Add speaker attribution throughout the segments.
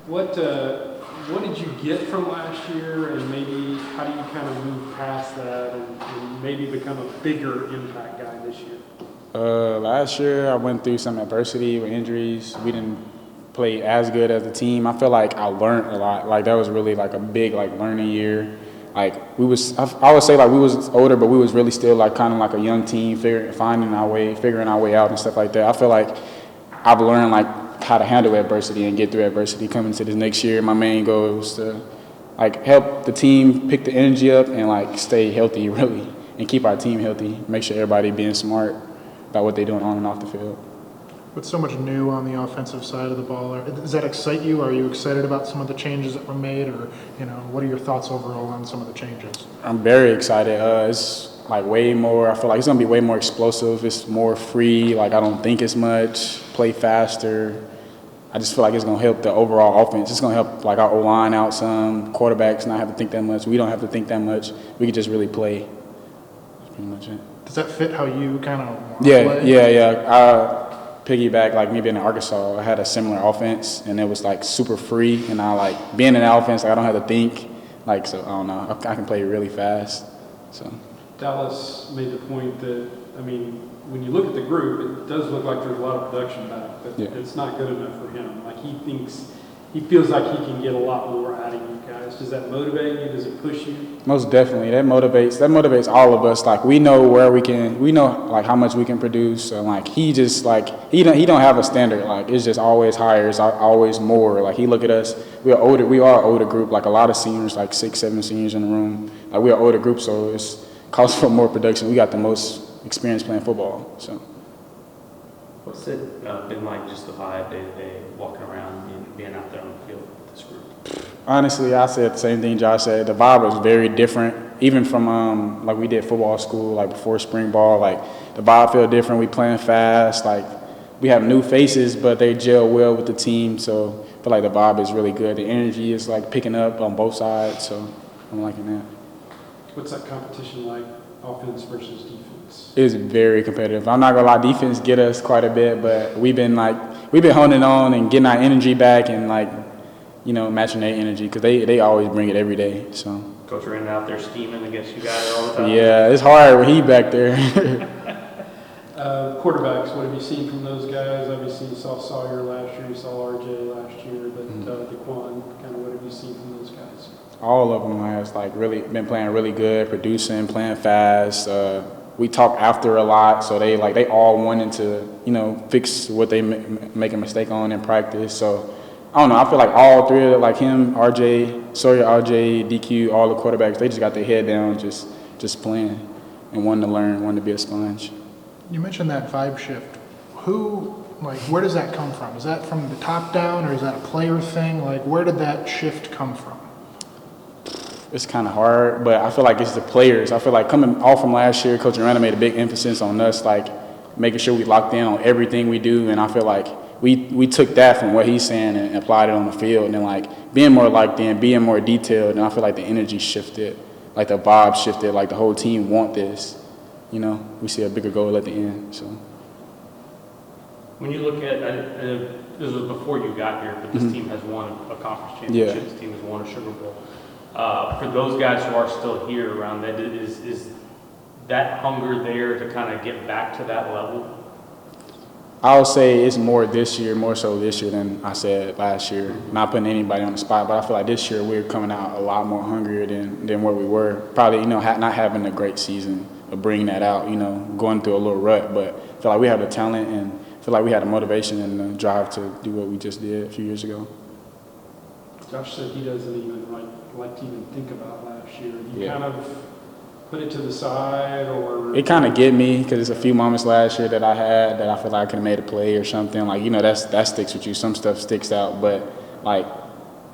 Speaker 1: What did you get from last year, and maybe how do you kind of move past that and maybe become a bigger impact guy this year?
Speaker 2: Last year I went through some adversity with injuries. We didn't play as good as a team. I feel like I learned a lot. Like that was really like a big like learning year. Like I would say like we was older, but we was really still like kind of like a young team, figuring our way out and stuff like that. I feel like I've learned like how to handle adversity and get through adversity coming to this next year. My main goal was to like help the team pick the energy up and like stay healthy really and keep our team healthy. Make sure everybody being smart about what they're doing on and off the field.
Speaker 3: With so much new on the offensive side of the ball, does that excite you? Are you excited about some of the changes that were made, or what are your thoughts overall on some of the changes?
Speaker 2: I'm very excited. It's like way more. I feel like it's gonna be way more explosive. It's more free. Like I don't think as much. Play faster. I just feel like it's gonna help the overall offense. It's gonna help like our O-line out some. Quarterbacks not have to think that much. We don't have to think that much. We can just really play. That's pretty much it.
Speaker 3: Does that fit how you kind of want
Speaker 2: to
Speaker 3: play?
Speaker 2: Yeah. Piggyback, like me being in Arkansas, I had a similar offense, and it was like super free. And I like being in the offense, like, I don't have to think. Like, so I don't know, I can play really fast. So
Speaker 1: Dallas made the point that, I mean, when you look at the group, it does look like there's a lot of production back, but it's not good enough for him. Like he feels like he can get a lot more out of you guys. Does that motivate you? Does it push you?
Speaker 2: Most definitely, that motivates all of us. Like we know like how much we can produce. And like he just like he don't have a standard. Like it's just always higher. It's always more. Like he look at us. We are an older group. Like a lot of seniors, like 6, 7 seniors in the room. Like we are an older group, so it's calls for more production. We got the most experience playing football. So.
Speaker 4: What's it been like, just the vibe day to day, walking around and being out there on the field with this group?
Speaker 2: Honestly, I said the same thing Josh said. The vibe was very different, even from like we did football school, like before spring ball. Like the vibe felt different. We playing fast. Like we have new faces, but they gel well with the team. So I feel like the vibe is really good. The energy is like picking up on both sides. So I'm liking that.
Speaker 1: What's that competition like, offense versus defense?
Speaker 2: It's very competitive. I'm not gonna lie, defense get us quite a bit, but we've been honing on and getting our energy back and like, matching their energy because they always bring it every day. So.
Speaker 4: Coach Renton out there scheming against you guys all the time.
Speaker 2: Yeah, it's hard when he back there.
Speaker 1: Quarterbacks, what have you seen from those guys? Obviously, you saw Sawyer last year, you saw RJ last year, but DeQuan, kind of what have you seen from those guys?
Speaker 2: All of them has like really been playing really good, producing, playing fast. We talk after a lot, so they all wanted to fix what they make a mistake on in practice. So I don't know. I feel like all three of them, like him, Sawyer, RJ, DQ, all the quarterbacks, they just got their head down, just playing and wanting to learn, wanting to be a sponge.
Speaker 3: You mentioned that vibe shift. Where does that come from? Is that from the top down, or is that a player thing? Like, where did that shift come from?
Speaker 2: It's kind of hard, but I feel like it's the players. I feel like coming off from last year, Coach Renton made a big emphasis on us, like making sure we locked in on everything we do, and I feel like we took that from what he's saying and applied it on the field, and then like being more locked in, being more detailed, and I feel like the energy shifted, like the vibe shifted, like the whole team want this. We see a bigger goal at the end. So.
Speaker 4: When you look at, this was before you got here, but this team has won a conference championship.
Speaker 2: Yeah.
Speaker 4: This team has won a Sugar Bowl. For those guys who are still here around that, is that hunger there to kind of get back to that level?
Speaker 2: I would say it's more so this year than I said last year. Not putting anybody on the spot, but I feel like this year we're coming out a lot more hungrier than where we were. Probably, not having a great season of bringing that out, going through a little rut. But I feel like we have the talent and I feel like we had the motivation and the drive to do what we just did a few years ago.
Speaker 1: Josh said he doesn't even like to even think about last year. Do you kind of put it to the side, or? It
Speaker 2: kind of get me because there's a few moments last year that I had that I feel like I could have made a play or something. Like, that sticks with you. Some stuff sticks out. But, like,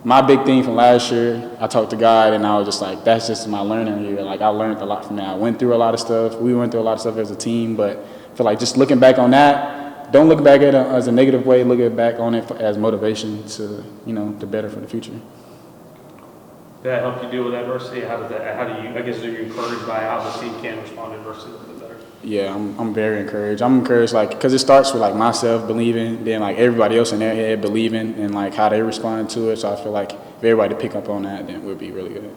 Speaker 2: my big thing from last year, I talked to God and I was just like, that's just my learning year. Like, I learned a lot from that. I went through a lot of stuff. We went through a lot of stuff as a team. But I feel like just looking back on that, don't look back at it as a negative way. Look back on it as motivation to, to better for the future.
Speaker 4: Did that help you deal with adversity? How do you, I guess, are you encouraged by how the team can respond to adversity a little bit better?
Speaker 2: Yeah, I'm very encouraged. I'm encouraged, like, because it starts with, like, myself believing, then, like, everybody else in their head believing and, like, how they respond to it. So I feel like if everybody pick up on that, then we'll be really good.